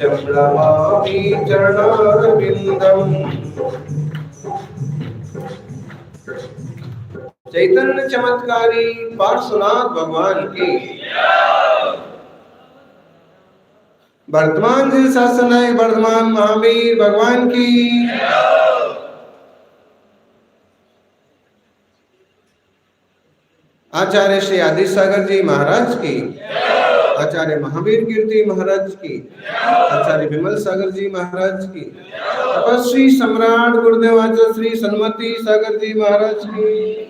प्रणमामि चरणारविन्दम्। चैतन्य चमत्कारी पार्श्वनाथ भगवान की, वर्तमान जी शासनाय वर्धमान महावीर भगवान की, आचार्य श्री आदि सागर जी महाराज की, आचार्य महावीर कीर्ति महाराज की, आचार्य विमल सागर जी महाराज की, तपस्वी सम्राट गुरुदेव आचार्य श्री सन्मति सागर जी महाराज की,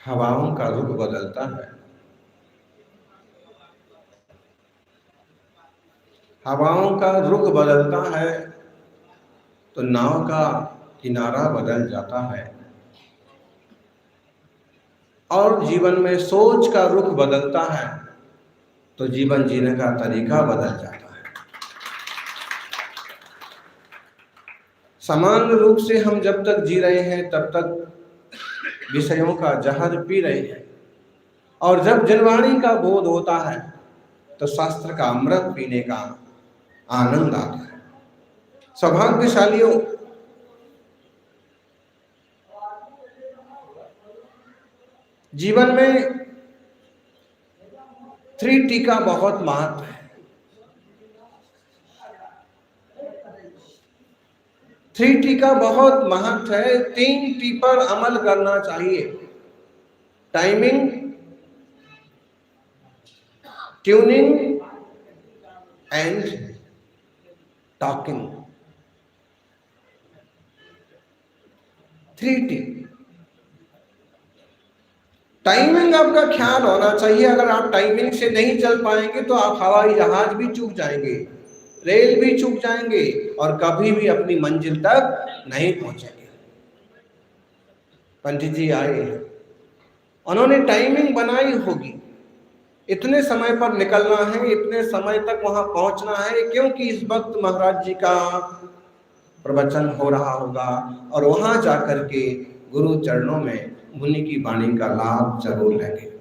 हवाओं का रुख बदलता है। हवाओं का रुख बदलता है तो नाव का किनारा बदल जाता है, और जीवन में सोच का रुख बदलता है तो जीवन जीने का तरीका बदल जाता है। सामान्य रूप से हम जब तक जी रहे हैं तब तक विषयों का जहर पी रहे हैं, और जब जनवाणी का बोध होता है तो शास्त्र का अमृत पीने का आनंद आता है। सौभाग्यशालियों, जीवन में 3T का बहुत महत्व है। 3T का बहुत महत्व है। 3T पर अमल करना चाहिए। Timing, tuning and talking. 3T। Timing आपका ख्याल होना चाहिए। अगर आप टाइमिंग से नहीं चल पाएंगे तो आप हवाई जहाज भी चूक जाएंगे, रेल भी चूक जाएंगे, और कभी भी अपनी मंजिल तक नहीं पहुंचेंगे। पंडित जी आए हैं, उन्होंने टाइमिंग बनाई होगी, इतने समय पर निकलना है, इतने समय तक वहां पहुंचना है, क्योंकि इस वक्त महाराज जी का प्रवचन हो रहा होगा, और वहां जाकर के गुरु चरणों में मुनि की वाणी का लाभ जरूर लेंगे।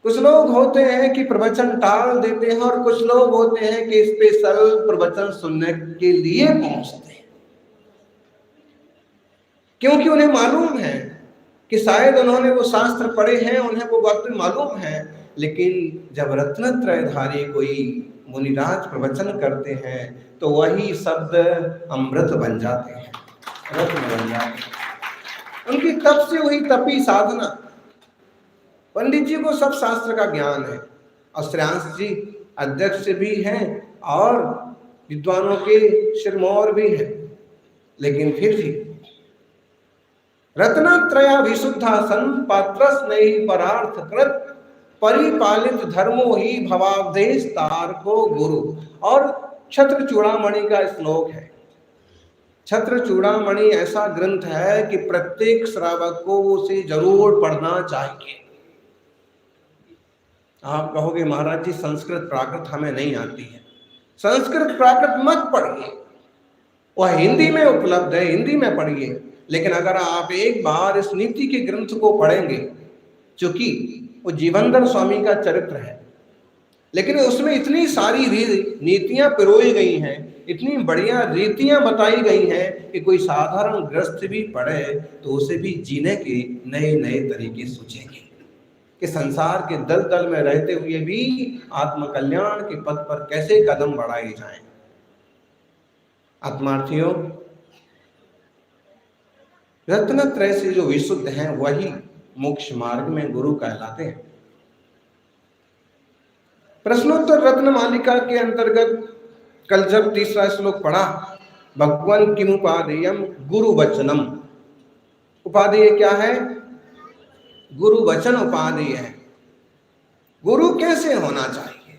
कुछ लोग होते हैं कि प्रवचन टाल देते हैं, और कुछ लोग होते हैं कि स्पेशल प्रवचन सुनने के लिए पहुंचते हैं, क्योंकि उन्हें मालूम है कि शायद उन्होंने वो शास्त्र पढ़े हैं, उन्हें वो वक्त मालूम है, लेकिन जब रत्नत्रयधारी कोई मुनिराज प्रवचन करते हैं तो वही शब्द अमृत बन जाते हैं, रत्न बन जाते हैं। उनकी तप से हुई तपी साधना। पंडित जी को सब शास्त्र का ज्ञान है, और श्रेयांश जी अध्यक्ष भी हैं और विद्वानों के शिरमौर भी हैं, लेकिन फिर भी रत्नत्रया विशुद्धा सन पात्रस नहीं परार्थ कृत परिपालित धर्मो ही भवाब्देश तार को गुरु। और छत्र चूड़ामणि का श्लोक है। छत्र चूड़ामणि ऐसा ग्रंथ है कि प्रत्येक श्रावक को उसे जरूर पढ़ना चाहिए। आप कहोगे महाराज जी संस्कृत प्राकृत हमें नहीं आती है। संस्कृत प्राकृत मत पढ़िए, वह हिंदी में उपलब्ध है, हिंदी में पढ़िए। लेकिन अगर आप एक बार इस नीति के ग्रंथ को पढ़ेंगे, चूंकि वो जीवनधर स्वामी का चरित्र है, लेकिन उसमें इतनी सारी नीतियां पिरोई गई हैं, इतनी बढ़िया रीतियां बताई गई हैं कि कोई साधारण ग्रस्त भी पढ़े तो उसे भी जीने के नए नए तरीके सोचेंगे कि संसार के दलदल में रहते हुए भी आत्मकल्याण के पथ पर कैसे कदम बढ़ाए जाएं। आत्मार्थियों, रत्नत्रय से जो विशुद्ध हैं वही मोक्ष मार्ग में गुरु कहलाते हैं। प्रश्नोत्तर रत्न मालिका के अंतर्गत कल जब तीसरा श्लोक पढ़ा, भगवान किमुपादेयम गुरु वचनम। उपादेय क्या है? गुरु वचन उपाधि है। गुरु कैसे होना चाहिए?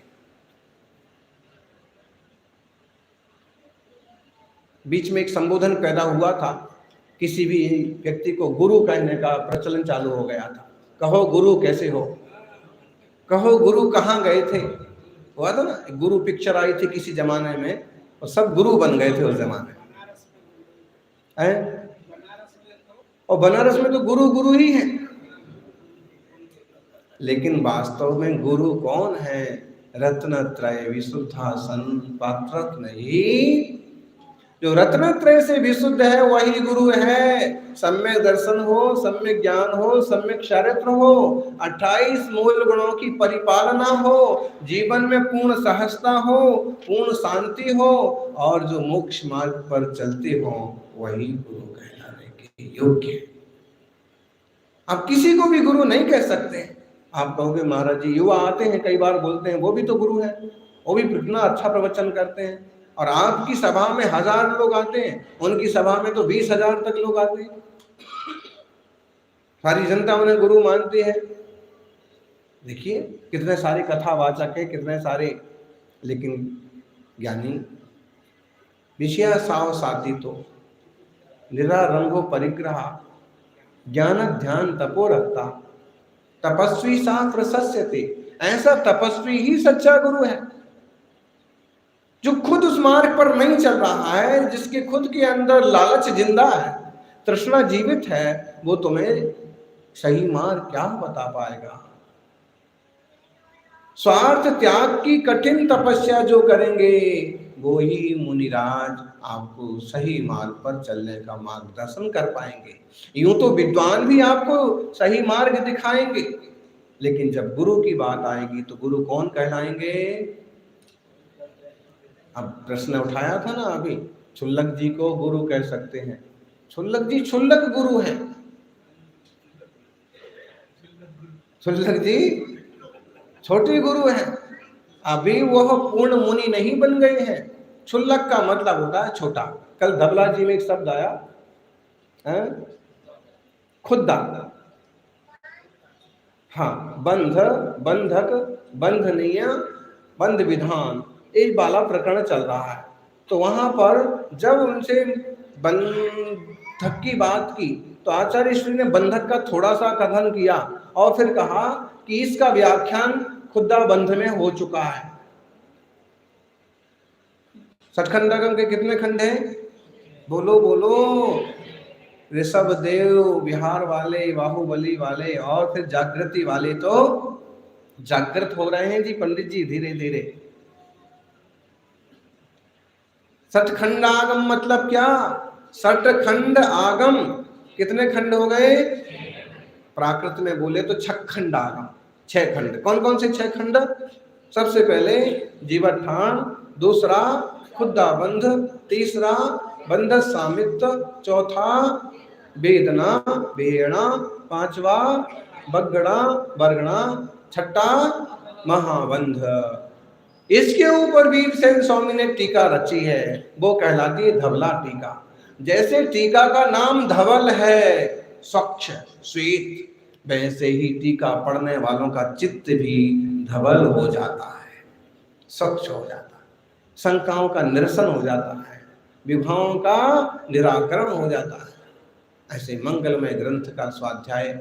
बीच में एक संबोधन पैदा हुआ था, किसी भी व्यक्ति को गुरु कहने का प्रचलन चालू हो गया था। कहो गुरु कैसे हो, कहो गुरु कहाँ गए थे। हुआ था ना, गुरु पिक्चर आई थी किसी जमाने में और सब गुरु बन गए थे उस जमाने में। और बनारस में तो गुरु गुरु ही है, लेकिन वास्तव में गुरु कौन है? रत्नत्रय विशुद्धासन पात्रत्न ही। जो रत्नत्रय से विशुद्ध है वही गुरु है। सम्यक दर्शन हो, सम्यक ज्ञान हो, सम्यक चरित्र हो, 28 मूल गुणों की परिपालना हो, जीवन में पूर्ण सहजता हो, पूर्ण शांति हो, और जो मोक्ष मार्ग पर चलते हो वही गुरु कहलाने के योग्य है। आप किसी को भी गुरु नहीं कह सकते। आप कहोगे महाराज जी युवा आते हैं कई बार बोलते हैं वो भी तो गुरु है, वो भी कितना अच्छा प्रवचन करते हैं, और आपकी सभा में 1000 लोग आते हैं, उनकी सभा में तो 20,000 तक लोग आते हैं। सारी जनता उन्हें गुरु मानती है। देखिए कितने सारे कथावाचक है, कितने सारे, लेकिन ज्ञानी विषया साव साथी तो निरा रंगो परिग्रह ज्ञान ध्यान तपो रखता तपस्वी सा प्रशस्यते। ऐसा तपस्वी ही सच्चा गुरु है जो खुद उस मार्ग पर नहीं चल रहा है, जिसके खुद के अंदर लालच जिंदा है, तृष्णा जीवित है, वो तुम्हें सही मार्ग क्या बता पाएगा। स्वार्थ त्याग की कठिन तपस्या जो करेंगे वो ही मुनिराज आपको सही मार्ग पर चलने का मार्गदर्शन कर पाएंगे। यूं तो विद्वान भी आपको सही मार्ग दिखाएंगे, लेकिन जब गुरु की बात आएगी तो गुरु कौन कहलाएंगे? अब प्रश्न उठाया था ना अभी, क्षुल्लक जी को गुरु कह सकते हैं। क्षुल्लक जी क्षुल्लक गुरु हैं। क्षुल्लक जी छोटे गुरु हैं, अभी वह पूर्ण मुनि नहीं बन गए हैं। क्षुल्लक का मतलब होता है छोटा। कल धबला जी में एक शब्द आया खुद्दा। हाँ, बंध बंधक बंधनीय बंध विधान एक वाला प्रकरण चल रहा है। तो वहां पर जब उनसे बंधक की बात की तो आचार्य श्री ने बंधक का थोड़ा सा कथन किया और फिर कहा कि इसका व्याख्यान खुद्दा बंध में हो चुका है। सठखंडागम के कितने खंड हैं? बोलो बोलो। ऋषभ देव, बिहार वाले, बाहुबली वाले और फिर जागृति वाले तो जागृत हो रहे हैं जी पंडित जी धीरे धीरे। सठखंडागम मतलब क्या? सठखंड आगम कितने खंड हो गए? प्राकृत में बोले तो छखंडागम, 6 खंड। कौन कौन से 6 खंड? सबसे पहले जीवठान, दूसरा खुद्दा बंध, तीसरा बंध सामित्व, चौथा वेदना वेणा, पांचवा बगड़ा बरगड़ा, छठा महाबंध। इसके ऊपर भीमसेन स्वामी ने टीका रची है, वो कहलाती है धवला टीका। जैसे टीका का नाम धवल है, स्वच्छ श्वेत, वैसे ही टीका पढ़ने वालों का चित्त भी धवल हो जाता है, स्वच्छ हो जाता है, शंकाओं का निरसन हो जाता है, विभावों का निराकरण हो जाता है। ऐसे मंगलमय ग्रंथ का स्वाध्याय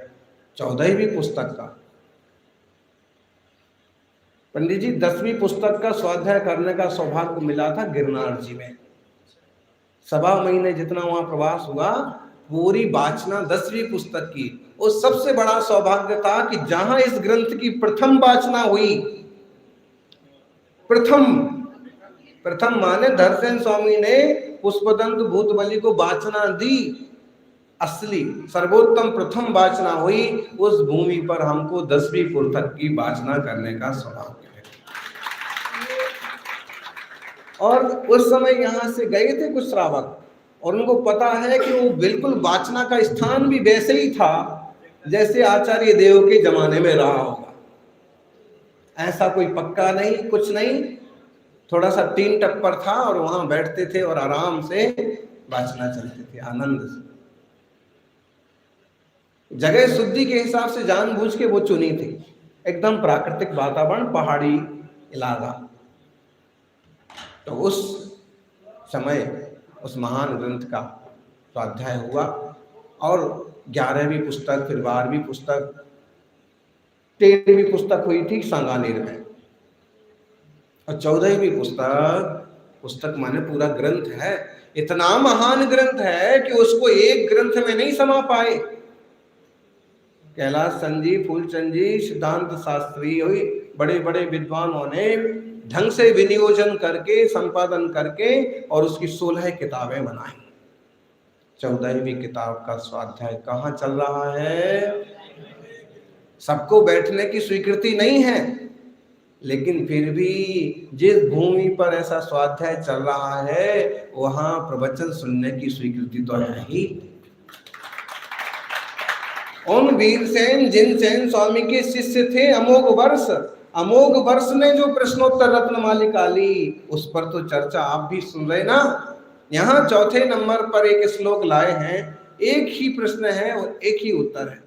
14वीं पुस्तक का, पंडित जी 10वीं पुस्तक का स्वाध्याय करने का सौभाग्य मिला था गिरनार जी में। 1.25 महीने जितना वहां प्रवास हुआ, पूरी वाचना 10वीं पुस्तक की। वो सबसे बड़ा सौभाग्य था कि जहां इस ग्रंथ की प्रथम वाचना हुई, प्रथम माने धरसेन स्वामी ने पुष्पदंत भूतबली को वाचना दी, असली सर्वोत्तम प्रथम वाचना हुई। उस भूमि पर हमको 10वीं पुस्तक की वाचना करने का सौभाग्य है। और उस समय यहाँ से गए थे कुछ श्रावक, और उनको पता है कि वो बिल्कुल वाचना का स्थान भी वैसे ही था जैसे आचार्य देव के जमाने में रहा होगा। ऐसा कोई पक्का नहीं, कुछ नहीं, थोड़ा सा टीन टप्पर था और वहां बैठते थे और आराम से वाचना चलती थी, आनंद से। जगह शुद्धि के हिसाब से जानबूझ के वो चुनी थी, एकदम प्राकृतिक वातावरण, पहाड़ी इलाका। तो उस समय उस महान ग्रंथ का स्वाध्याय हुआ और 11वीं पुस्तक, फिर 12वीं पुस्तक, 13वीं पुस्तक हुई थी सांगानेर में, और 14वीं पुस्तक माने पूरा ग्रंथ है। इतना महान ग्रंथ है कि उसको एक ग्रंथ में नहीं समा पाए। कैलाश चंद जी, फूलचंद जी, सिद्धांत शास्त्री, बड़े बड़े विद्वानों ने ढंग से विनियोजन करके, संपादन करके और उसकी 16 किताबें बनाई। 14वीं किताब का स्वाध्याय कहाँ चल रहा है? सबको बैठने की स्वीकृति नहीं है, लेकिन फिर भी जिस भूमि पर ऐसा स्वाध्याय चल रहा है वहां प्रवचन सुनने की स्वीकृति तो है ही। उन वीरसेन जिनसेन स्वामी के शिष्य थे अमोघ वर्ष ने जो प्रश्नोत्तर रत्न मालिका ली, उस पर तो चर्चा आप भी सुन रहे ना। यहाँ 4थे नंबर पर एक श्लोक लाए हैं, एक ही प्रश्न है और एक ही उत्तर है।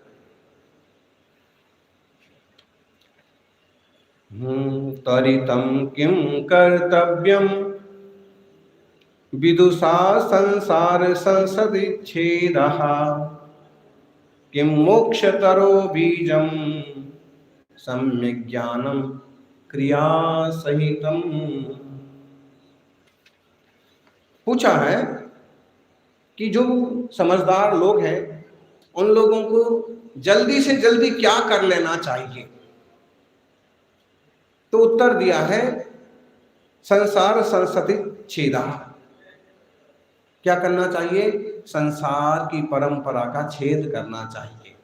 तरितं किं कर्तव्यं विदुषा संसार संसदिच्छेदः, किं मोक्षतरो बीजं सम्यक् ज्ञानं क्रिया सहितम। पूछा है कि जो समझदार लोग हैं उन लोगों को जल्दी से जल्दी क्या कर लेना चाहिए। तो उत्तर दिया है संसार संसदिच्छेदः, क्या करना चाहिए? संसार की परंपरा का छेद करना चाहिए।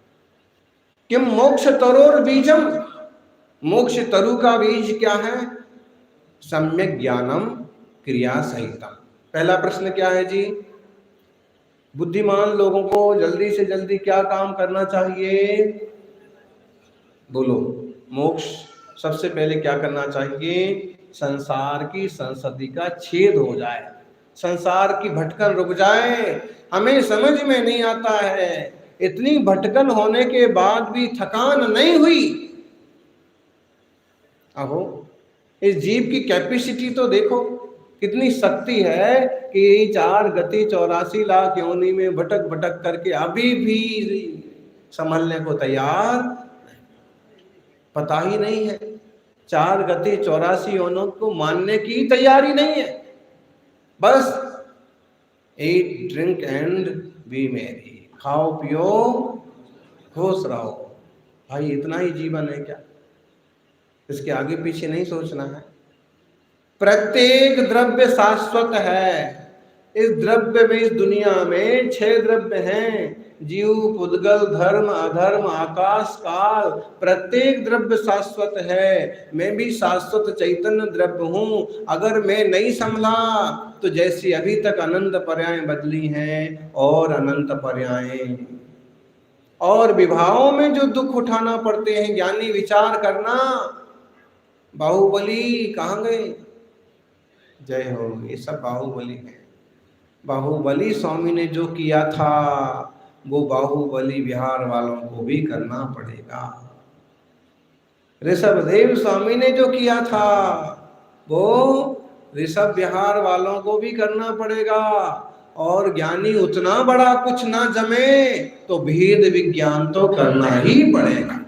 किम मोक्ष तरोर बीजम, मोक्ष तरु का बीज क्या है? सम्यक ज्ञानम क्रिया सहितम। पहला प्रश्न क्या है जी? बुद्धिमान लोगों को जल्दी से जल्दी क्या काम करना चाहिए? बोलो। मोक्ष सबसे पहले क्या करना चाहिए? संसार की संसदि का छेद हो जाए, संसार की भटकन रुक जाए। हमें समझ में नहीं आता है, इतनी भटकन होने के बाद भी थकान नहीं हुई। अहो, इस जीव की कैपेसिटी तो देखो, कितनी शक्ति है कि 4 गति 84 लाख योनि में भटक भटक करके अभी भी संभलने को तैयार, पता ही नहीं है। 4 गति 84 योनों को मानने की तैयारी नहीं है। बस eat drink and B Mary, खाओ पियो खुश रहो। भाई इतना ही जीवन है क्या? इसके आगे पीछे नहीं सोचना है। प्रत्येक द्रव्य शाश्वत है। इस द्रव्य में, इस दुनिया में 6 द्रव्य हैं, जीव, पुद्गल, धर्म, अधर्म, आकाश, काल। प्रत्येक द्रव्य शाश्वत है। मैं भी शाश्वत चैतन्य द्रव्य हूं। अगर मैं नहीं संभला तो जैसी अभी तक अनंत पर्याय बदली हैं और अनंत पर्याय, और विभावों में जो दुख उठाना पड़ते हैं, ज्ञानी विचार करना। बाहुबली कहाँ गए? जय हो, ये सब बाहुबली है। बाहुबली स्वामी ने जो किया था वो बाहुबली बिहार वालों को भी करना पड़ेगा। ऋषभदेव स्वामी ने जो किया था वो ऋषभ बिहार वालों को भी करना पड़ेगा। और ज्ञानी उतना बड़ा कुछ ना जमे तो भेद विज्ञान तो करना ही पड़ेगा,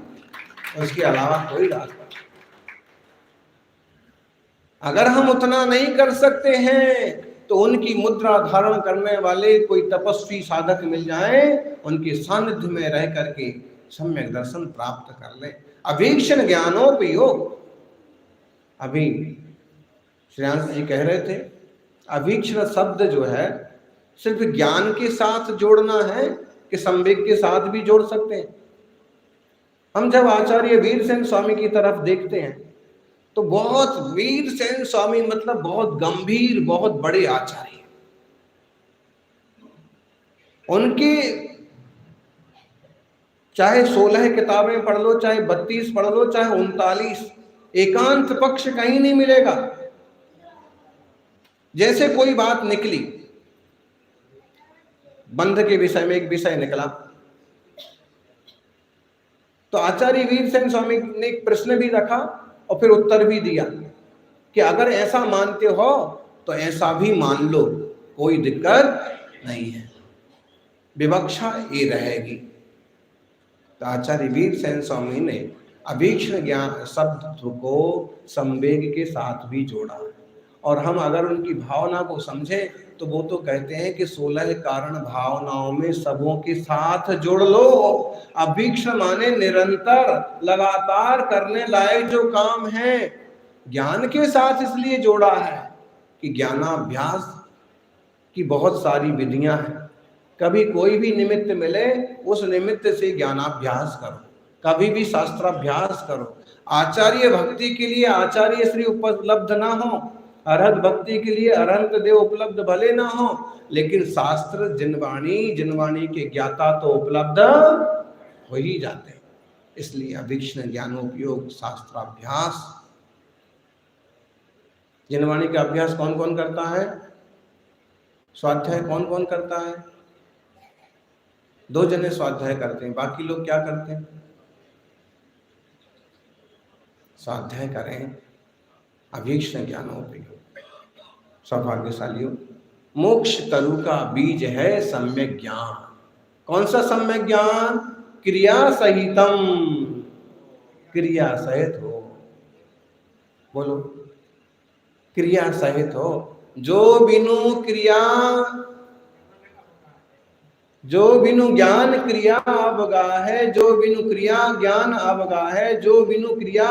उसके अलावा कोई रास्ता। अगर हम उतना नहीं कर सकते हैं तो उनकी मुद्रा धारण करने वाले कोई तपस्वी साधक मिल जाए, उनके सानिध्य में रह करके सम्यक दर्शन प्राप्त कर ले। अभीक्षण ज्ञानोपयोग, अभी श्रेयांश जी कह रहे थे, अभीक्षण शब्द जो है सिर्फ ज्ञान के साथ जोड़ना है कि संवेग के साथ भी जोड़ सकते हैं। हम जब आचार्य वीरसेन स्वामी की तरफ देखते हैं तो बहुत, वीरसेन स्वामी मतलब बहुत गंभीर, बहुत बड़े आचार्य। उनके चाहे 16 किताबें पढ़ लो, चाहे 32 पढ़ लो, चाहे 39, एकांत पक्ष कहीं नहीं मिलेगा। जैसे कोई बात निकली, बंध के विषय में एक विषय निकला, तो आचार्य वीरसेन स्वामी ने एक प्रश्न भी रखा और फिर उत्तर भी दिया कि अगर ऐसा मानते हो तो ऐसा भी मान लो, कोई दिक्कत नहीं है, विवक्षा ये रहेगी। तो आचार्य वीरसेन स्वामी ने अभीक्ष्ण ज्ञान शब्द को संवेग के साथ भी जोड़ा, और हम अगर उनकी भावना को समझें तो वो तो कहते हैं कि 16 कारण भावनाओं में सबों के साथ जोड़ लो। अभीक्ष्ण माने निरंतर लगातार करने लायक जो काम है, ज्ञान के साथ इसलिए जोड़ा है कि ज्ञानाभ्यास की बहुत सारी विधियां हैं। कभी कोई भी निमित्त मिले उस निमित्त से ज्ञानाभ्यास करो, कभी भी शास्त्राभ्यास करो। आचार्य भक्ति के लिए आचार्य श्री उपलब्ध ना हो, अरहत भक्ति के लिए अरहंत देव उपलब्ध भले ना हो, लेकिन शास्त्र जिनवाणी के ज्ञाता तो उपलब्ध हो ही जाते हैं। इसलिए अभीक्ष्ण ज्ञानोपयोग शास्त्राभ्यास। जिनवाणी का अभ्यास कौन कौन करता है? स्वाध्याय कौन कौन करता है? 2 जने स्वाध्याय करते हैं, बाकी लोग क्या करते हैं? स्वाध्याय करें, अभीक्ष्ण ज्ञानोपयोग। सौभाग्यशालियों, मोक्ष तरु का बीज है सम्यक ज्ञान। कौन सा सम्यक ज्ञान? क्रिया सहितम, क्रिया सहित हो। बोलो, क्रिया सहित हो। जो बिनु ज्ञान क्रिया अवगा है, जो बिनु क्रिया ज्ञान अवगा है, जो बिनु क्रिया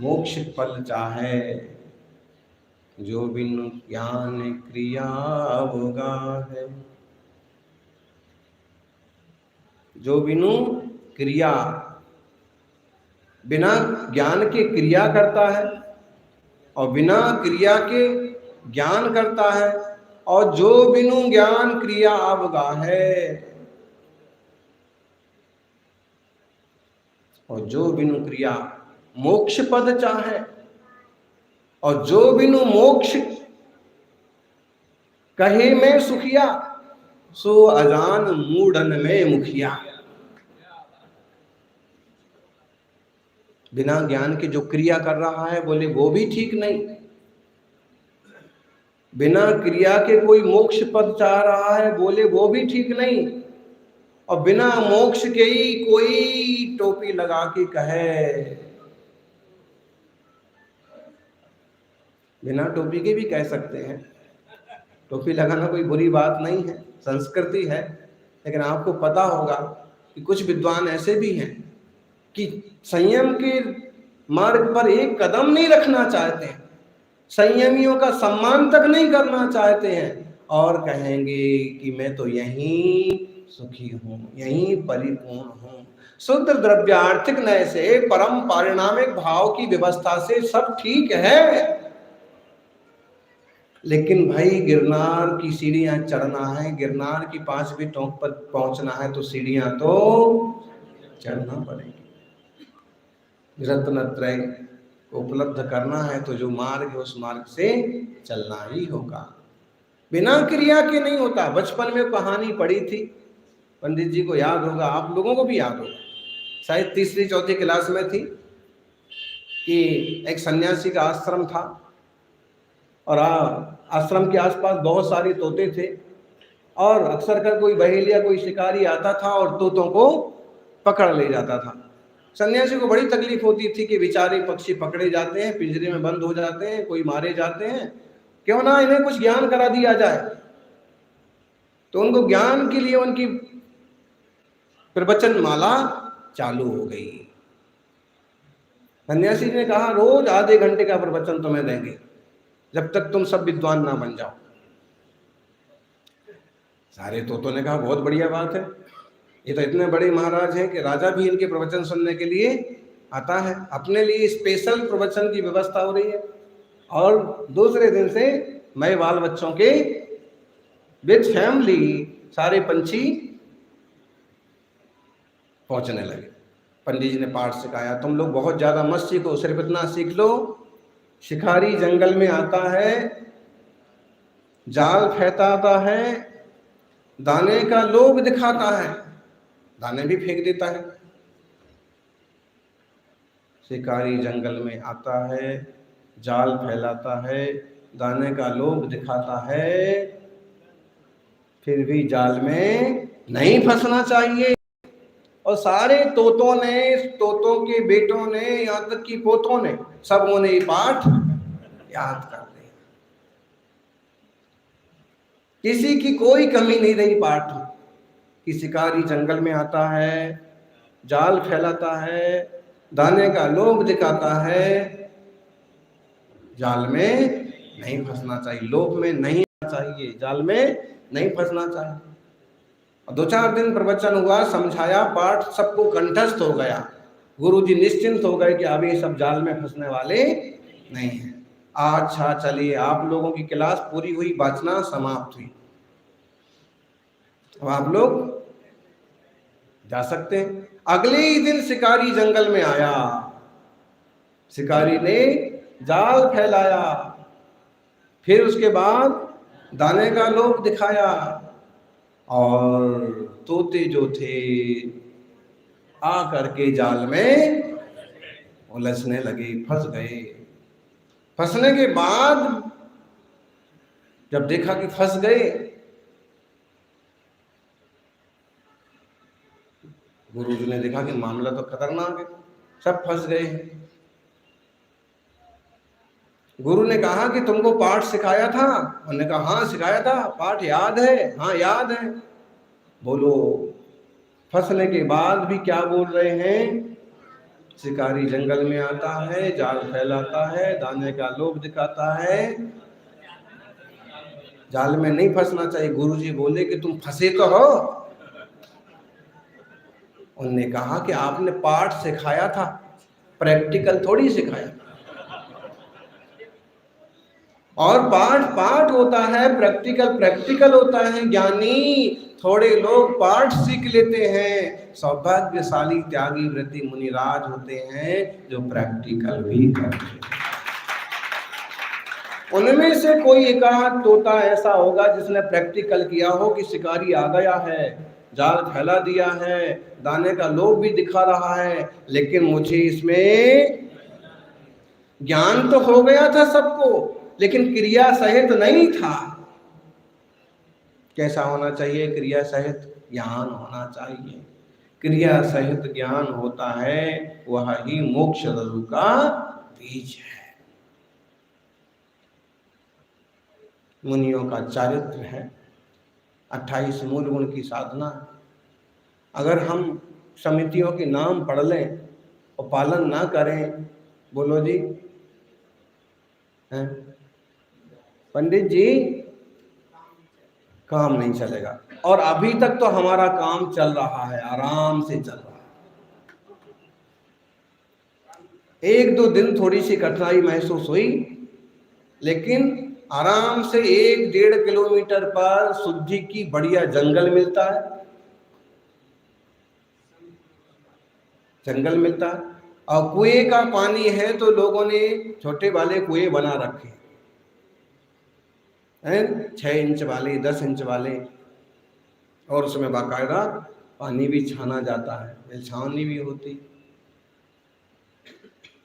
मोक्ष फल चाहे, जो बिनु ज्ञान क्रिया अवगा है। जो बिनु क्रिया, बिना ज्ञान के क्रिया करता है और बिना क्रिया के ज्ञान करता है, और जो बिनु ज्ञान क्रिया अवगा है, और जो बिनु क्रिया मोक्ष पद चाहे, और जो बिनु मोक्ष कहे में सुखिया, सो अजान मूढ़न में मुखिया। बिना ज्ञान के जो क्रिया कर रहा है, बोले वो भी ठीक नहीं। बिना क्रिया के कोई मोक्ष पद चाह रहा है, बोले वो भी ठीक नहीं। और बिना मोक्ष के ही कोई टोपी लगा के कहे, बिना टोपी के भी कह सकते हैं, टोपी लगाना कोई बुरी बात नहीं है, संस्कृति है। लेकिन आपको पता होगा कि कुछ विद्वान ऐसे भी हैं कि संयम के मार्ग पर एक कदम नहीं रखना चाहते हैं, संयमियों का सम्मान तक नहीं करना चाहते हैं, और कहेंगे कि मैं तो यहीं सुखी हूं, यहीं परिपूर्ण हूं। शुद्ध द्रव्यार्थिक नय से परम पारिणामिक भाव की व्यवस्था से सब ठीक है, लेकिन भाई गिरनार की सीढ़ियां चढ़ना है, गिरनार की 5वीं टोंक पर पहुंचना है तो सीढ़ियां तो चढ़ना पड़ेगी। रत्नत्रय को उपलब्ध करना है तो जो मार्ग है उस मार्ग से चलना ही होगा, बिना क्रिया के नहीं होता। बचपन में कहानी पढ़ी थी, पंडित जी को याद होगा, आप लोगों को भी याद होगा, शायद 3री-4थी क्लास में थी, कि एक सन्यासी का आश्रम था और आश्रम के आसपास बहुत सारे तोते थे, और अक्सर कर कोई बहेलिया कोई शिकारी आता था और तोतों को पकड़ ले जाता था। सन्यासी को बड़ी तकलीफ होती थी कि बेचारे पक्षी पकड़े जाते हैं, पिंजरे में बंद हो जाते हैं, कोई मारे जाते हैं, क्यों ना इन्हें कुछ ज्ञान करा दिया जाए। तो उनको ज्ञान के लिए उनकी प्रवचन माला चालू हो गई। सन्यासी ने कहा, रोज आधे घंटे का प्रवचन तुम्हें देंगे जब तक तुम सब विद्वान ना बन जाओ। सारे तोतों ने कहा, बहुत बढ़िया बात है, ये तो इतने बड़े महाराज हैं कि राजा भी इनके प्रवचन सुनने के लिए आता है, अपने लिए स्पेशल प्रवचन की व्यवस्था हो रही है। और दूसरे दिन से मैं बाल बच्चों के विद फैमिली सारे पंछी पहुंचने लगे। पंडित जी ने पाठ सिखाया, तुम लोग बहुत ज्यादा मत सीखो, सिर्फ इतना सीख लो, शिकारी जंगल में आता है, जाल फैलाता है, दाने का लोभ दिखाता है, दाने भी फेंक देता है, शिकारी जंगल में आता है, जाल फैलाता है, दाने का लोभ दिखाता है, फिर भी जाल में नहीं फंसना चाहिए। और सारे तोतों ने, तोतों के बेटों ने, यहाँ तक कि पोतों ने, सबों ने ये पाठ याद कर लिया। किसी की कोई कमी नहीं रही पाठ में कि शिकारी जंगल में आता है, जाल फैलाता है, दाने का लोभ दिखाता है, जाल में नहीं फंसना चाहिए, लोभ में नहीं आना चाहिए, जाल में नहीं फंसना चाहिए। 2-4 दिन प्रवचन हुआ, समझाया, पाठ सबको कंठस्थ हो गया। गुरुजी निश्चिंत हो गए कि अब ये सब जाल में फंसने वाले नहीं है। अच्छा चलिए, आप लोगों की क्लास पूरी हुई, वाचना समाप्त हुई, अब आप लोग जा सकते हैं। अगले ही दिन शिकारी जंगल में आया, शिकारी ने जाल फैलाया, फिर उसके बाद दाने का लोभ दिखाया, और तोते जो थे आ करके जाल में उलझने लगे, फंस गए। फंसने के बाद जब देखा कि फंस गए, गुरुजी ने देखा कि मामला तो खतरनाक है, सब फंस गए। गुरु ने कहा कि तुमको पाठ सिखाया था? उन्होंने कहा हाँ सिखाया था, पाठ याद है? हाँ याद है। बोलो, फंसने के बाद भी क्या बोल रहे हैं? शिकारी जंगल में आता है, जाल फैलाता है, दाने का लोभ दिखाता है, जाल में नहीं फंसना चाहिए। गुरुजी बोले कि तुम फंसे तो हो। उन्होंने कहा कि आपने पाठ सिखाया था, प्रैक्टिकल थोड़ी सिखाया। और पाठ पाठ होता है, प्रैक्टिकल प्रैक्टिकल होता है। ज्ञानी थोड़े लोग पाठ सीख लेते हैं, सौभाग्यशाली त्यागी व्रती मुनिराज होते हैं जो प्रैक्टिकल भी करते हैं। उनमें से कोई एकाध तोता ऐसा होगा जिसने प्रैक्टिकल किया हो कि शिकारी आ गया है, जाल फैला दिया है, दाने का लोभ भी दिखा रहा है, लेकिन मुझे इसमें ज्ञान तो हो गया था सबको, लेकिन क्रिया सहित नहीं था। कैसा होना चाहिए? क्रिया सहित ज्ञान होना चाहिए। क्रिया सहित ज्ञान होता है, वह ही मोक्ष रज्जु का बीज है। मुनियों का चारित्र है, 28 मूल गुण की साधना। अगर हम समितियों के नाम पढ़ लें और पालन ना करें, बोलो जी, हैं पंडित जी, काम नहीं चलेगा। और अभी तक तो हमारा काम चल रहा है, आराम से चल रहा है। 1-2 दिन थोड़ी सी कठिनाई महसूस हुई, लेकिन आराम से 1-1.5 किलोमीटर पर शुद्धि की बढ़िया जंगल मिलता है, जंगल मिलता है। और कुएं का पानी है तो लोगों ने छोटे वाले कुएं बना रखे हैं, 6 इंच वाले, 10 इंच वाले, और उसमें बाकायदा पानी भी छाना जाता है, छावनी भी होती।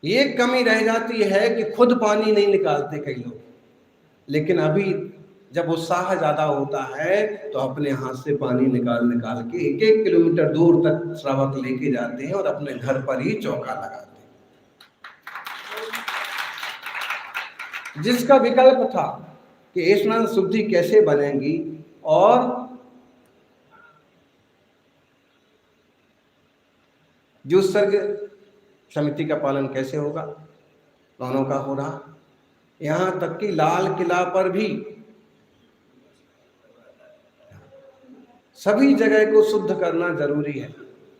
ये कमी रह जाती है कि खुद पानी नहीं निकालते कई लोग, लेकिन अभी जब उत्साह ज्यादा होता है तो अपने हाथ से पानी निकाल निकाल के 1-1 किलोमीटर दूर तक श्रावक लेके जाते हैं और अपने घर पर ही चौका लगाते हैं। जिसका विकल्प था कि स्नान शुद्धि कैसे बनेगी और जुत्सर्ग समिति का पालन कैसे होगा, दोनों का हो रहा। यहाँ तक कि लाल किला पर भी सभी जगह को शुद्ध करना जरूरी है।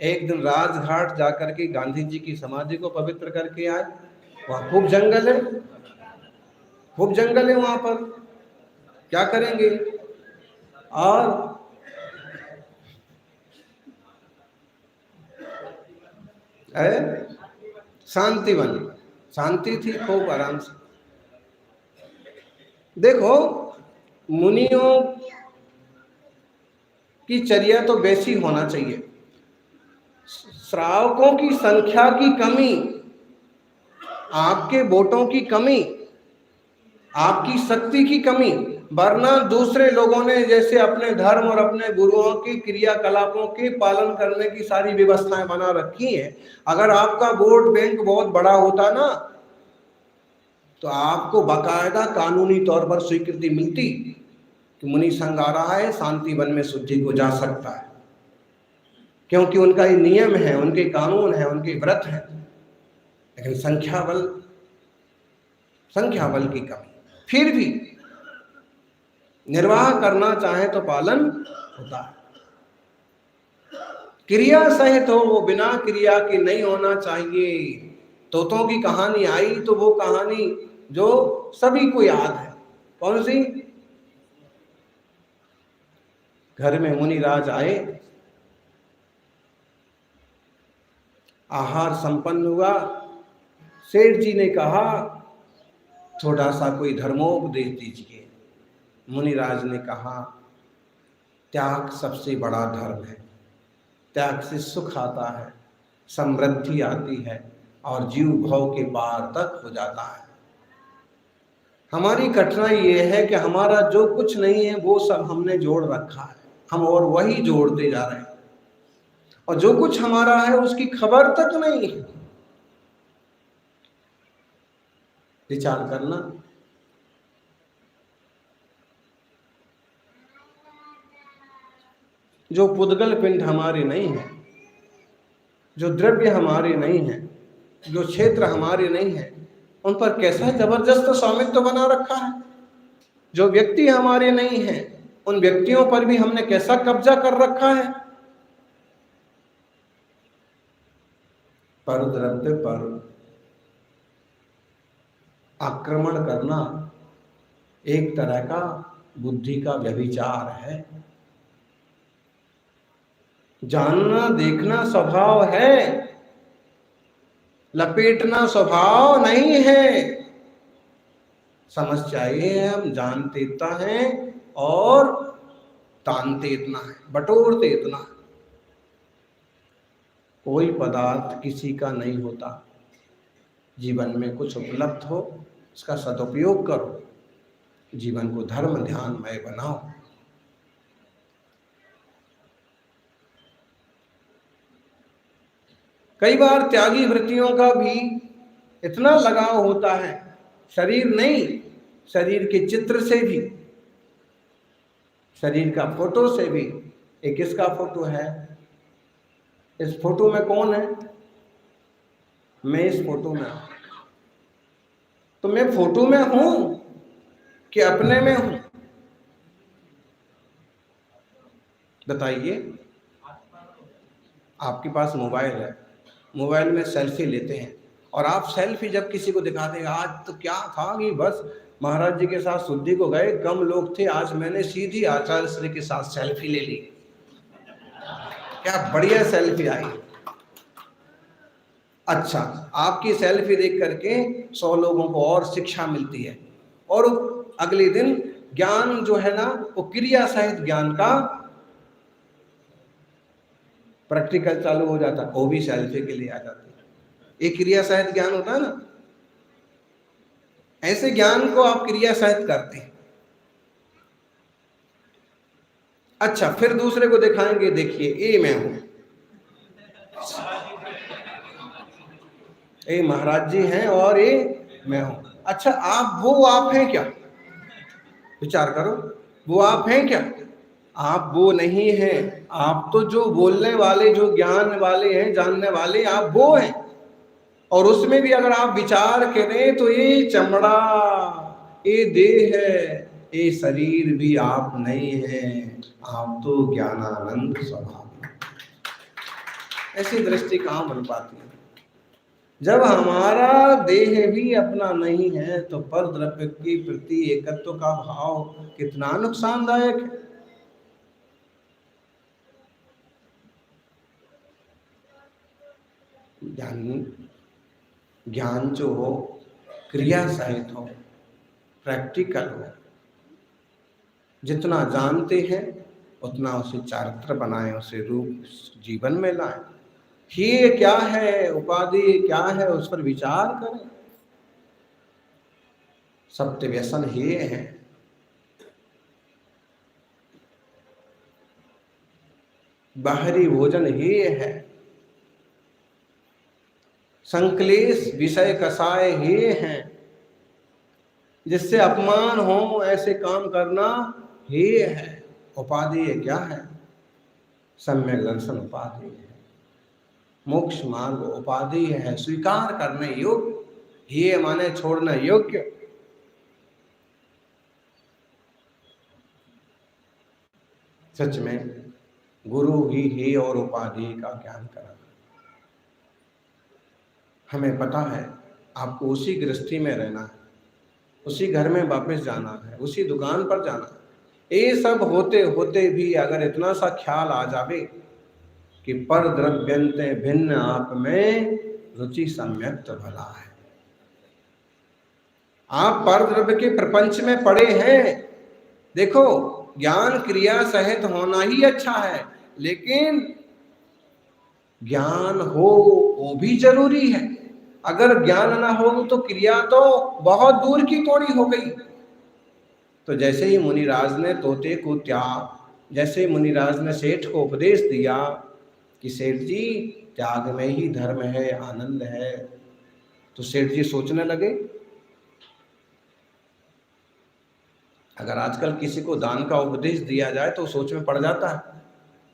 एक दिन राजघाट जाकर के गांधी जी की समाधि को पवित्र करके आए, वहाँ खूब जंगल है, खूब जंगल है, वहाँ पर क्या करेंगे। और शांति बनी, शांति थी, खूब आराम से। देखो, मुनियों की चर्या तो वैसी होना चाहिए। श्रावकों की संख्या की कमी आपके वोटों की कमी, आपकी शक्ति की कमी, वरना दूसरे लोगों ने जैसे अपने धर्म और अपने गुरुओं की क्रियाकलापों के पालन करने की सारी व्यवस्थाएं बना रखी हैं। अगर आपका वोट बैंक बहुत बड़ा होता ना, तो आपको बाकायदा कानूनी तौर पर स्वीकृति मिलती कि मुनि संघ आ रहा है, शांति वन में शुद्धि को जा सकता है, क्योंकि उनका ये नियम है, उनके कानून है, उनके व्रत है। लेकिन संख्या बल की कमी, फिर भी निर्वाह करना चाहे तो पालन होता है। क्रिया सहित हो, वो बिना क्रिया के नहीं होना चाहिए। तोतों की कहानी आई तो वो कहानी जो सभी को याद है, कौन सी? घर में मुनिराज आए, आहार संपन्न हुआ, सेठ जी ने कहा थोड़ा सा कोई धर्मोपदेश दीजिए। मुनिराज ने कहा त्याग सबसे बड़ा धर्म है, त्याग से सुख आता है, समृद्धि आती है और जीव भव के पार तक हो जाता है। हमारी कठिनाई ये है कि हमारा जो कुछ नहीं है वो सब हमने जोड़ रखा है, हम और वही जोड़ते जा रहे हैं, और जो कुछ हमारा है उसकी खबर तक नहीं है। विचार करना। जो पुद्गल पिंड हमारे नहीं है, जो द्रव्य हमारे नहीं है, जो क्षेत्र हमारे नहीं है, उन पर कैसा जबरदस्त स्वामित्व बना रखा है। जो व्यक्ति हमारे नहीं है, उन व्यक्तियों पर भी हमने कैसा कब्जा कर रखा है। पर द्रव्य पर आक्रमण करना एक तरह का बुद्धि का व्यभिचार है। जानना देखना स्वभाव है, लपेटना स्वभाव नहीं है। समस्या ये है हम जानते इतना है और तानते इतना है, बटोरते इतना है। कोई पदार्थ किसी का नहीं होता। जीवन में कुछ उपलब्ध हो, उसका सदुपयोग करो, जीवन को धर्म ध्यानमय बनाओ। कई बार त्यागी वृत्तियों का भी इतना लगाव होता है, शरीर नहीं, शरीर के चित्र से भी, शरीर का फोटो से भी। एक किसका फोटो है? इस फोटो में कौन है? मैं इस फोटो में हूं। तो मैं फोटो में हूं कि अपने में हूं? बताइए। आपके पास मोबाइल है, मोबाइल में सेल्फी लेते हैं, और आप सेल्फी जब किसी को दिखाते हैं, आज तो क्या था कि बस महाराज जी के साथ शुद्धि को गए, कम लोग थे, आज मैंने सीधी आचार्य श्री के साथ सेल्फी ले ली, क्या बढ़िया सेल्फी आई। अच्छा, आपकी सेल्फी देख करके 100 लोगों को और शिक्षा मिलती है, और अगले दिन ज्ञान जो है ना, वो क्रिया सहित ज्ञान का प्रैक्टिकल चालू हो जाता है, वो भी सेल्फी के लिए आ जाती है। एक क्रिया सहित ज्ञान होता है ना, ऐसे ज्ञान को आप क्रिया सहित करते हैं। अच्छा, फिर दूसरे को दिखाएंगे, देखिए ये मैं हूं, ये महाराज जी हैं और ये मैं हूं। अच्छा, आप हैं क्या? विचार करो, वो आप हैं क्या? आप वो नहीं हैं। आप तो जो बोलने वाले, जो ज्ञान वाले हैं, जानने वाले, आप वो हैं। और उसमें भी अगर आप विचार करें तो ये चमड़ा, ये देह है, ये शरीर भी आप नहीं हैं, आप तो ज्ञानानंद स्वभाव। ऐसी दृष्टि कहाँ बन पाती है? जब हमारा देह भी अपना नहीं है तो पर द्रव्य के प्रति एकत्व का भाव कितना नुकसानदायक है। ज्ञान जो हो क्रिया सहित हो, प्रैक्टिकल हो। जितना जानते हैं उतना उसे चारित्र बनाएं, उसे रूप जीवन में लाएं। ये क्या है, उपाधि क्या है, उस पर विचार करें। सप्त व्यसन ये हैं। बाहरी भोजन ये है। संक्लेश विषय कसाय ये हैं। जिससे अपमान हो ऐसे काम करना ये है। उपाधि ये क्या है? सम्यक दर्शन उपाधि है। मोक्ष मार्ग उपाधि है, स्वीकार करने योग्य। ये माने छोड़ने योग्य। सच में गुरु ही है और उपाधि का ज्ञान कराना। हमें पता है आपको उसी गृहस्थी में रहना है, उसी घर में वापस जाना है, उसी दुकान पर जाना है। ये सब होते होते भी अगर इतना सा ख्याल आ जावे कि पर द्रव्यंते भिन्न आप में रुचि सम्यक तो भला है। आप पर द्रव्य के प्रपंच में पड़े हैं। देखो, ज्ञान क्रिया सहित होना ही अच्छा है, लेकिन ज्ञान हो वो भी जरूरी है। अगर ज्ञान ना हो तो क्रिया तो बहुत दूर की कौड़ी हो गई। तो जैसे ही मुनिराज ने तोते को त्याग, जैसे मुनिराज ने सेठ को उपदेश दिया कि सेठ जी त्याग में ही धर्म है, आनंद है, तो सेठ जी सोचने लगे। अगर आजकल किसी को दान का उपदेश दिया जाए तो सोच में पड़ जाता है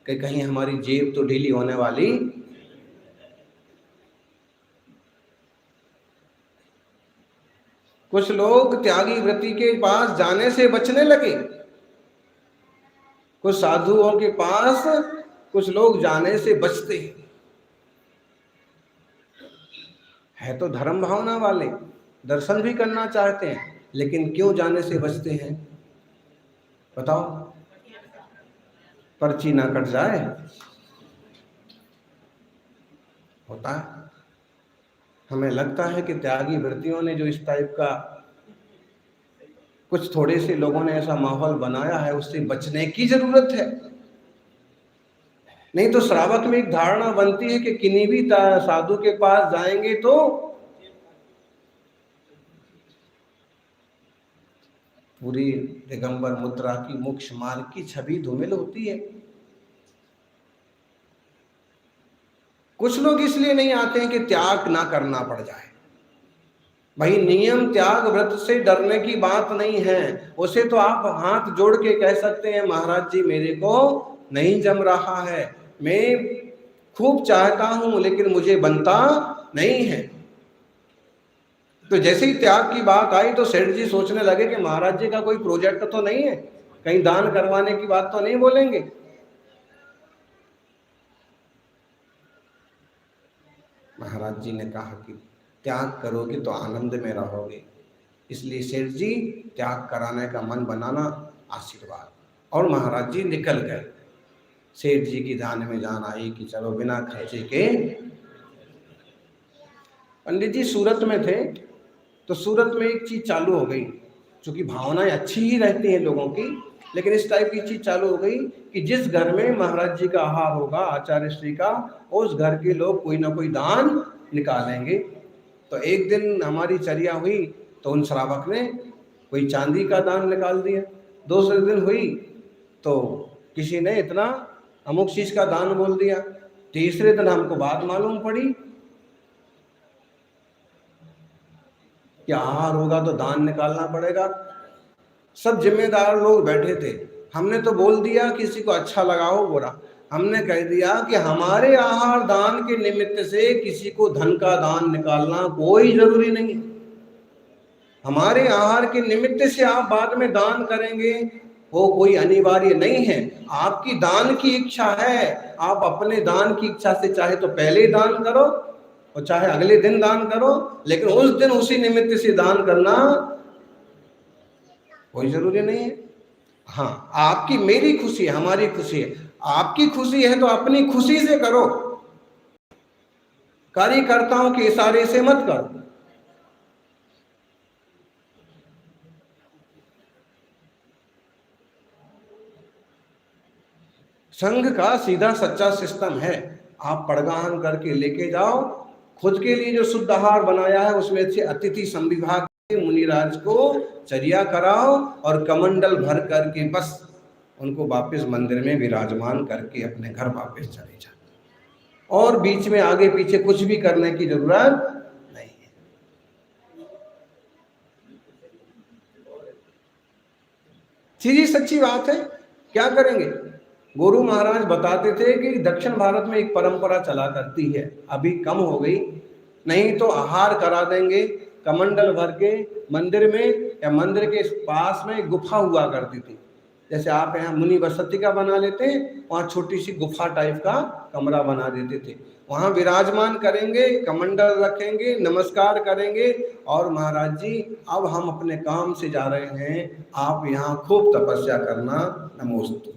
कि कहीं हमारी जेब तो ढीली होने वाली। कुछ लोग त्यागी व्रति के पास जाने से बचने लगे। कुछ साधुओं के पास कुछ लोग जाने से बचते हैं। तो धर्म भावना वाले, दर्शन भी करना चाहते हैं, लेकिन क्यों जाने से बचते हैं बताओ? पर्ची ना कट जाए, होता है। हमें लगता है कि त्यागी वृत्तियों ने जो इस टाइप का कुछ थोड़े से लोगों ने ऐसा माहौल बनाया है, उससे बचने की जरूरत है। नहीं तो श्रावक में एक धारणा बनती है कि किन्हीं भी साधु के पास जाएंगे तो पूरी दिगंबर मुद्रा की मोक्ष मार्ग की छवि धूमिल होती है। कुछ लोग इसलिए नहीं आते हैं कि त्याग ना करना पड़ जाए। भाई नियम त्याग व्रत से डरने की बात नहीं है। उसे तो आप हाथ जोड़ के कह सकते हैं, महाराज जी मेरे को नहीं जम रहा है, मैं खूब चाहता हूं लेकिन मुझे बनता नहीं है। तो जैसे ही त्याग की बात आई तो सेठ जी सोचने लगे कि महाराज जी का कोई प्रोजेक्ट तो नहीं है, कहीं दान करवाने की बात तो नहीं बोलेंगे। महाराज जी ने कहा कि त्याग करोगे तो आनंद में रहोगे, इसलिए सेठ जी त्याग कराने का मन बनाना आशीर्वाद। और महाराज जी निकल गए। सेठ जी की ध्यान में जान आई कि चलो बिना खर्चे के। पंडित जी सूरत में थे, तो सूरत में एक चीज चालू हो गई, क्योंकि भावनाएं अच्छी ही रहती हैं लोगों की, लेकिन इस टाइप की चीज चालू हो गई कि जिस घर में महाराज जी का आहार होगा, आचार्य श्री का, उस घर के लोग कोई ना कोई दान निकालेंगे। तो एक दिन हमारी चर्या हुई तो उन श्रावक ने कोई चांदी का दान निकाल दिया। दूसरे दिन हुई तो किसी ने इतना अमुक चीज का दान बोल दिया। तीसरे दिन हमको बात मालूम पड़ी कि आहार होगा तो दान निकालना पड़ेगा। सब जिम्मेदार लोग बैठे थे, हमने तो बोल दिया किसी को अच्छा लगा हो बुरा, हमने कह दिया कि हमारे आहार दान के निमित्त से किसी को धन का दान निकालना कोई जरूरी नहीं है। हमारे आहार के निमित्त से आप बाद में दान करेंगे वो कोई अनिवार्य नहीं है। आपकी दान की इच्छा है, आप अपने दान की इच्छा से चाहे तो पहले दान करो और चाहे अगले दिन दान करो, लेकिन उस दिन उसी निमित्त से दान करना कोई जरूरी नहीं है। हाँ, आपकी मेरी खुशी है, हमारी खुशी है। आपकी खुशी है तो अपनी खुशी से करो, कार्यकर्ताओं के इशारे से मत करो। संघ का सीधा सच्चा सिस्टम है, आप पड़गाहन करके लेके जाओ, खुद के लिए जो शुद्ध आहार बनाया है उसमें से अतिथि संविभाग मुनिराज को चर्या कराओ और कमंडल भर करके बस उनको वापस मंदिर में विराजमान करके अपने घर वापस चले जाओ, और बीच में आगे पीछे कुछ भी करने की जरूरत नहीं है। सीधी सच्ची बात है, क्या करेंगे। गुरु महाराज बताते थे कि दक्षिण भारत में एक परंपरा चला करती है, अभी कम हो गई, नहीं तो आहार करा देंगे कमंडल भर के मंदिर में, या मंदिर के पास में गुफा हुआ करती थी, जैसे आप यहाँ मुनि बसती का बना लेते हैं, वहाँ छोटी सी गुफा टाइप का कमरा बना देते थे, वहाँ विराजमान करेंगे, कमंडल रखेंगे, नमस्कार करेंगे, और महाराज जी अब हम अपने काम से जा रहे हैं, आप यहाँ खूब तपस्या करना, नमोस्तु।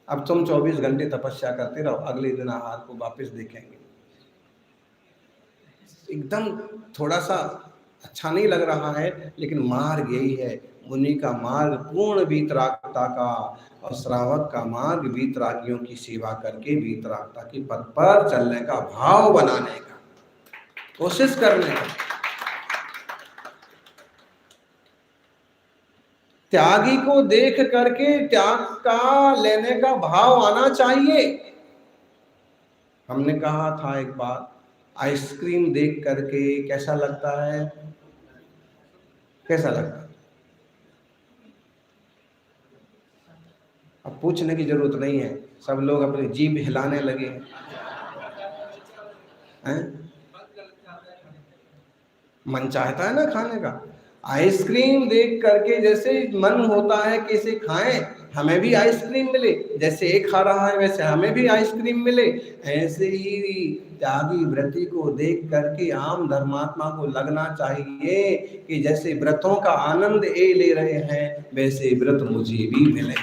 अब तुम 24 घंटे तपस्या करते रहो, अगले दिन आहार को वापस देखेंगे। एकदम थोड़ा सा अच्छा नहीं लग रहा है, लेकिन मार्ग यही है। मुनि का मार्ग पूर्ण वीतरागता का, और श्रावक का मार्ग वीतरागियों की सेवा करके वीतरागता के पथ पर चलने का, भाव बनाने का, कोशिश करने का। त्यागी को देख करके त्याग का लेने का भाव आना चाहिए। हमने कहा था एक बार, आइसक्रीम देख करके कैसा लगता है, कैसा लगता है? अब पूछने की जरूरत नहीं है, सब लोग अपनी जीभ हिलाने लगे हैं। मन चाहता है ना खाने का। आइसक्रीम देख करके जैसे मन होता है कि इसे खाएं, हमें भी आइसक्रीम मिले, जैसे एक खा रहा है वैसे हमें भी आइसक्रीम मिले, ऐसे ही त्यागी व्रती को देख करके आम धर्मात्मा को लगना चाहिए कि जैसे व्रतों का आनंद ये ले रहे हैं, वैसे व्रत मुझे भी मिले।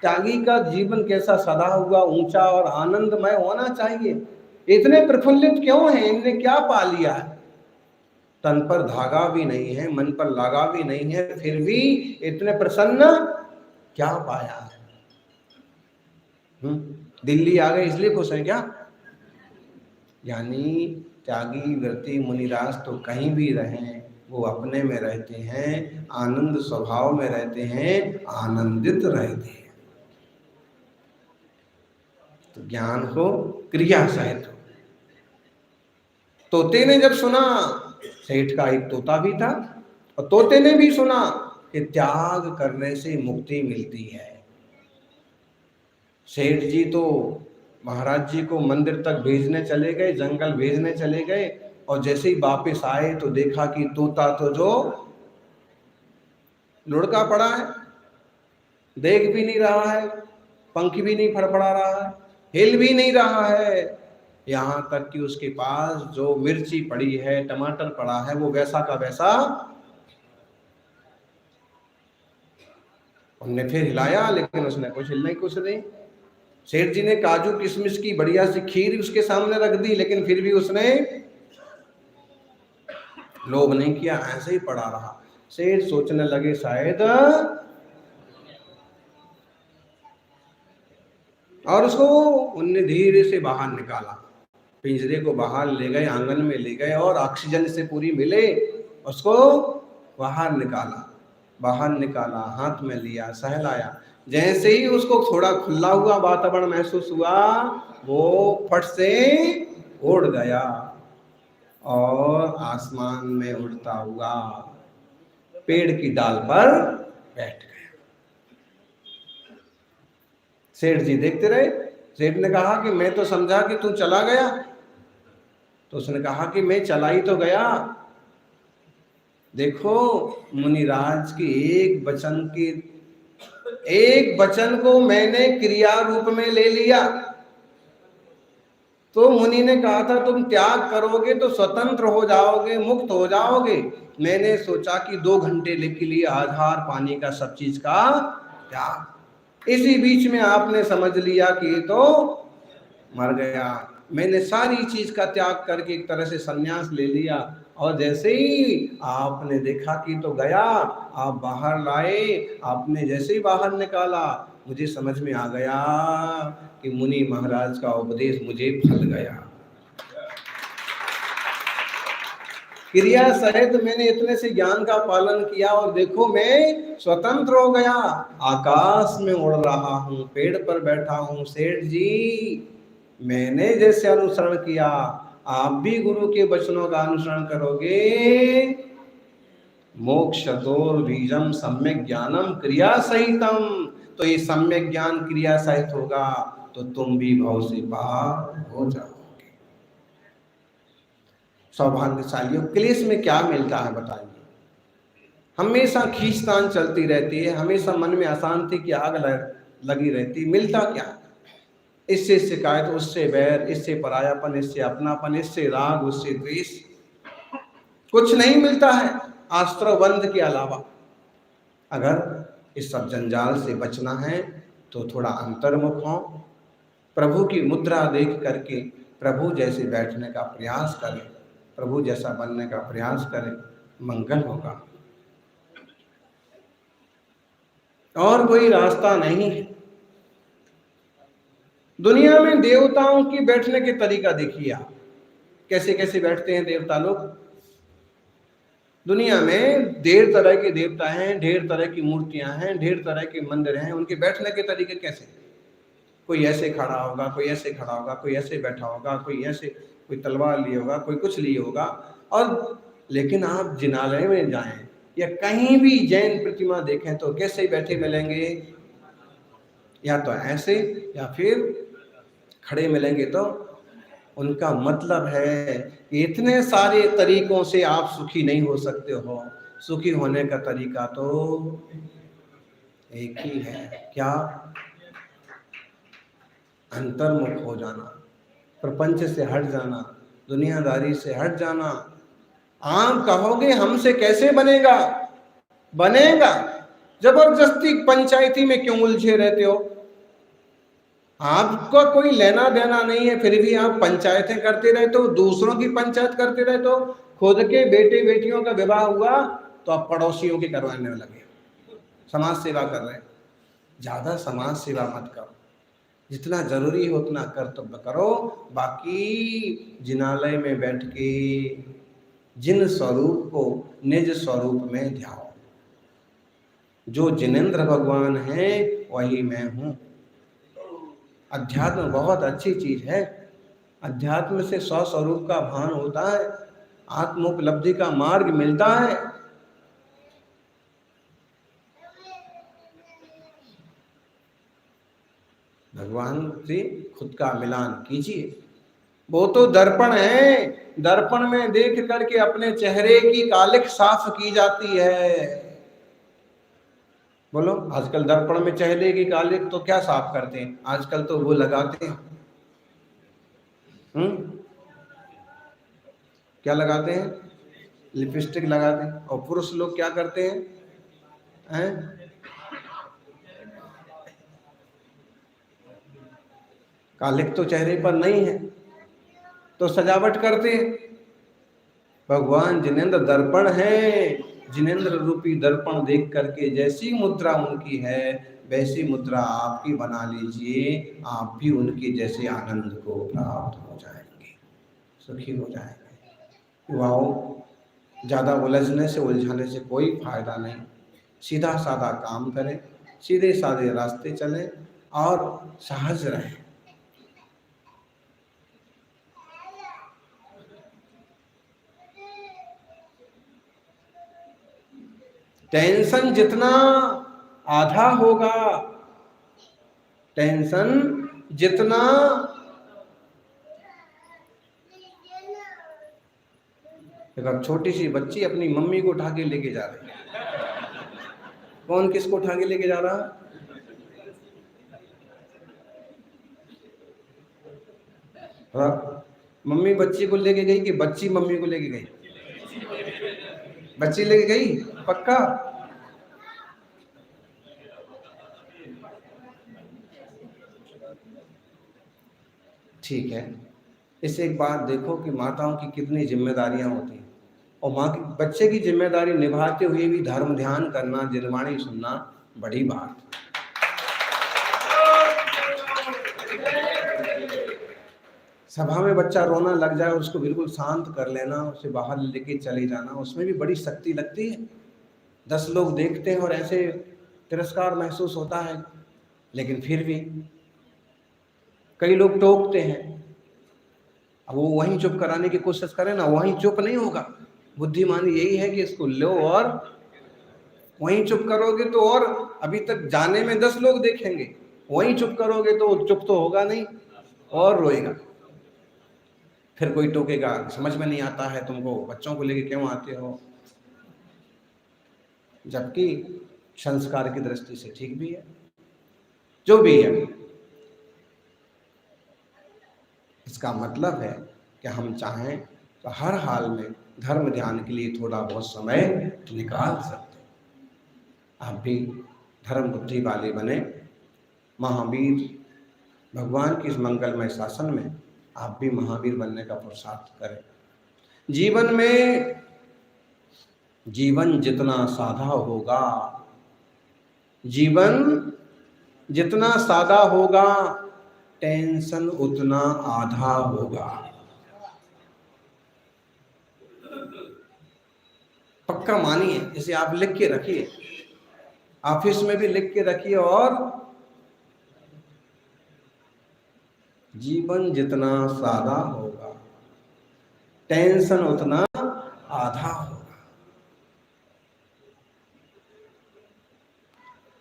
त्यागी का जीवन कैसा सदा हुआ ऊंचा और आनंदमय होना चाहिए। इतने प्रफुल्लित क्यों हैं, इनने क्या पा लिया है? तन पर धागा भी नहीं है, मन पर लगा भी नहीं है, फिर भी इतने प्रसन्न क्या पाया है? दिल्ली आ गए इसलिए खुश है क्या? यानी त्यागी व्रती मुनिराज तो कहीं भी रहें, वो अपने में रहते हैं, आनंद स्वभाव में रहते हैं, आनंदित रहते हैं। तो ज्ञान हो, क्रिया सहित हो। तोते ने जब सुना, सेठ का एक तोता भी था, और तोते ने भी सुना कि त्याग करने से मुक्ति मिलती है। सेठ जी तो महाराज जी को मंदिर तक भेजने चले गए, जंगल भेजने चले गए, और जैसे ही वापस आए तो देखा कि तोता तो जो लुढ़का पड़ा है, देख भी नहीं रहा है, पंख भी नहीं फड़फड़ा रहा है, हिल भी नहीं रहा है, यहाँ तक कि उसके पास जो मिर्ची पड़ी है, टमाटर पड़ा है, वो वैसा का वैसा। उनने फिर हिलाया, लेकिन उसने कुछ हिलना ही कुछ नहीं। सेठ जी ने काजू किशमिश की बढ़िया सी खीर उसके सामने रख दी, लेकिन फिर भी उसने लोभ नहीं किया, ऐसे ही पड़ा रहा। सेठ सोचने लगे शायद, और उसको उनने धीरे से बाहर निकाला, पिंजरे को बाहर ले गए, आंगन में ले गए, और ऑक्सीजन से पूरी मिले, उसको बाहर निकाला, हाथ में लिया, सहलाया। जैसे ही उसको थोड़ा खुला हुआ वातावरण महसूस हुआ, वो फट से उड़ गया और आसमान में उड़ता हुआ पेड़ की डाल पर बैठ गया। सेठ जी देखते रहे। सेठ ने कहा कि मैं तो समझा कि तू चला गया, तो उसने कहा कि मैं चला ही तो गया। देखो, मुनिराज के एक वचन को मैंने क्रिया रूप में ले लिया। तो मुनि ने कहा था तुम त्याग करोगे तो स्वतंत्र हो जाओगे, मुक्त हो जाओगे। मैंने सोचा कि 2 घंटे के लिए आधार पानी का, सब चीज का त्याग। इसी बीच में आपने समझ लिया कि ये तो मर गया। मैंने सारी चीज का त्याग करके एक तरह से संन्यास ले लिया, और जैसे ही आपने देखा कि तो गया, आप बाहर लाए, आपने जैसे ही बाहर निकाला, मुझे समझ में आ गया कि मुनि महाराज का उपदेश मुझे फल गया। क्रिया सहित मैंने इतने से ज्ञान का पालन किया और देखो मैं स्वतंत्र हो गया, आकाश में उड़ रहा हूं, पेड़ पर बैठा हूं। सेठ जी, मैंने जैसे अनुसरण किया, आप भी गुरु के वचनों का अनुसरण करोगे, मोक्ष दोर बीजम सम्यक ज्ञानम क्रिया सहितम, तो ये सम्यक ज्ञान क्रिया सहित होगा तो तुम भी भव से पार हो जाओगे। सौभाग्यशालियों, क्लेश में क्या मिलता है बताइए? हमेशा खींचतान चलती रहती है, हमेशा मन में अशांति की आग लगी रहती, मिलता क्या? इससे शिकायत, उससे बैर, इससे परायापन, इससे अपनापन, इससे राग, उससे द्वेष, कुछ नहीं मिलता है आस्त्र बंध के अलावा। अगर इस सब जंजाल से बचना है तो थोड़ा अंतर्मुख हो, प्रभु की मुद्रा देख करके प्रभु जैसे बैठने का प्रयास करें, प्रभु जैसा बनने का प्रयास करें, मंगल होगा। और कोई रास्ता नहीं है। दुनिया में देवताओं की बैठने के तरीका देखिए आप, कैसे कैसे बैठते हैं देवता लोग। दुनिया में ढेर तरह के देवता हैं, ढेर तरह की मूर्तियां हैं, ढेर तरह के मंदिर हैं, उनके बैठने के तरीके कैसे? कोई ऐसे खड़ा होगा, कोई ऐसे खड़ा होगा, कोई ऐसे बैठा होगा, कोई ऐसे, कोई तलवार लिए होगा, कोई कुछ लिए होगा। और लेकिन आप जिनालय में जाएं या कहीं भी जैन प्रतिमा देखें तो कैसे बैठे मिलेंगे? या तो ऐसे या फिर खड़े मिलेंगे। तो उनका मतलब है कि इतने सारे तरीकों से आप सुखी नहीं हो सकते हो, सुखी होने का तरीका तो एक ही है। क्या? अंतर्मुख हो जाना, प्रपंच से हट जाना, दुनियादारी से हट जाना। आप कहोगे हमसे कैसे बनेगा? बनेगा। जबरदस्ती पंचायती में क्यों उलझे रहते हो? आपको कोई लेना देना नहीं है, फिर भी आप पंचायतें करते रहते हो, दूसरों की पंचायत करते रहते हो। खुद के बेटे बेटियों का विवाह हुआ तो आप पड़ोसियों के करवाने में लगे, समाज सेवा कर रहे हैं। ज्यादा समाज सेवा मत करो, जितना जरूरी हो उतना कर्तव्य करो। बाकी जिनालय में बैठ के जिन स्वरूप को निज स्वरूप में ध्याओ। जो जिनेंद्र भगवान है वही मैं हूं। अध्यात्म बहुत अच्छी चीज है। अध्यात्म से स्वस्वरूप का भान होता है, आत्मोपलब्धि का मार्ग मिलता है। भगवान से खुद का मिलान कीजिए। वो तो दर्पण है, दर्पण में देख करके अपने चेहरे की कालिख साफ की जाती है। बोलो, आजकल दर्पण में चेहरे की कालिख तो क्या साफ करते हैं? आजकल तो वो लगाते हैं, क्या लगाते हैं? लिपस्टिक लगाते हैं। और पुरुष लोग क्या करते हैं? कालिख तो चेहरे पर नहीं है तो सजावट करते हैं। भगवान जिनेंद्र दर्पण है, जिनेंद्र रूपी दर्पण देख करके जैसी मुद्रा उनकी है वैसी मुद्रा आपकी बना लीजिए, आप भी उनके जैसे आनंद को प्राप्त हो जाएंगे, सुखी हो जाएंगे। युवाओं, ज़्यादा उलझने से उलझाने से कोई फायदा नहीं। सीधा साधा काम करें, सीधे साधे रास्ते चलें और सहज रहें। टेंशन जितना आधा होगा, टेंशन जितना एक छोटी सी बच्ची अपनी मम्मी को उठा के लेके जा रही है। कौन किसको उठा के लेके जा रहा? मम्मी बच्ची को लेके गई कि बच्ची मम्मी को लेके गई? बच्ची लेके गई पक्का। ठीक है, इसे एक बात देखो कि माताओं की कितनी जिम्मेदारियां होती हैं, और माँ की बच्चे की जिम्मेदारी निभाते हुए भी धर्म ध्यान करना, जिनवाणी सुनना बड़ी बात। सभा में बच्चा रोना लग जाए, उसको बिल्कुल शांत कर लेना, उसे बाहर लेके चले जाना, उसमें भी बड़ी शक्ति लगती है। 10 लोग देखते हैं और ऐसे तिरस्कार महसूस होता है, लेकिन फिर भी कई लोग टोकते हैं। अब वो वहीं चुप कराने की कोशिश करें ना, वहीं चुप नहीं होगा। बुद्धिमानी यही है कि इसको लो और वहीं चुप करोगे तो, और अभी तक जाने में 10 लोग देखेंगे, वहीं चुप करोगे तो चुप तो होगा नहीं और रोएगा। फिर कोई टोकेगा, समझ में नहीं आता है तुमको, बच्चों को लेके क्यों आते हो, जबकि संस्कार की दृष्टि से ठीक भी है। जो भी है, इसका मतलब है कि हम चाहें तो हर हाल में धर्म ध्यान के लिए थोड़ा बहुत समय निकाल सकते हैं। आप भी धर्म बुद्धि वाले बने, महावीर भगवान की इस मंगलमय शासन में आप भी महावीर बनने का पुरुषार्थ करें। जीवन जितना सादा होगा, जीवन जितना सादा होगा, टेंशन उतना आधा होगा। पक्का मानिए, इसे आप लिख के रखिए, ऑफिस में भी लिख के रखिए। और जीवन जितना सादा होगा, टेंशन उतना आधा होगा।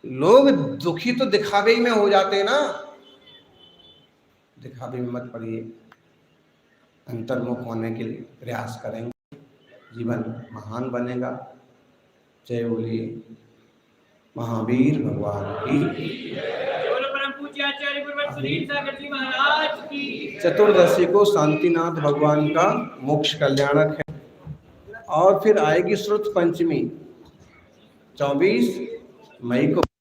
लोग दुखी तो दिखावे में हो जाते हैं ना, दिखावे में मत पड़िए, अंतर्मुख होने के लिए प्रयास करेंगे, जीवन महान बनेगा। जय बोलिए महावीर भगवान की। चतुर्दशी को शांतिनाथ भगवान का मोक्ष कल्याणक है, और फिर आएगी श्रुत पंचमी 24 मई को।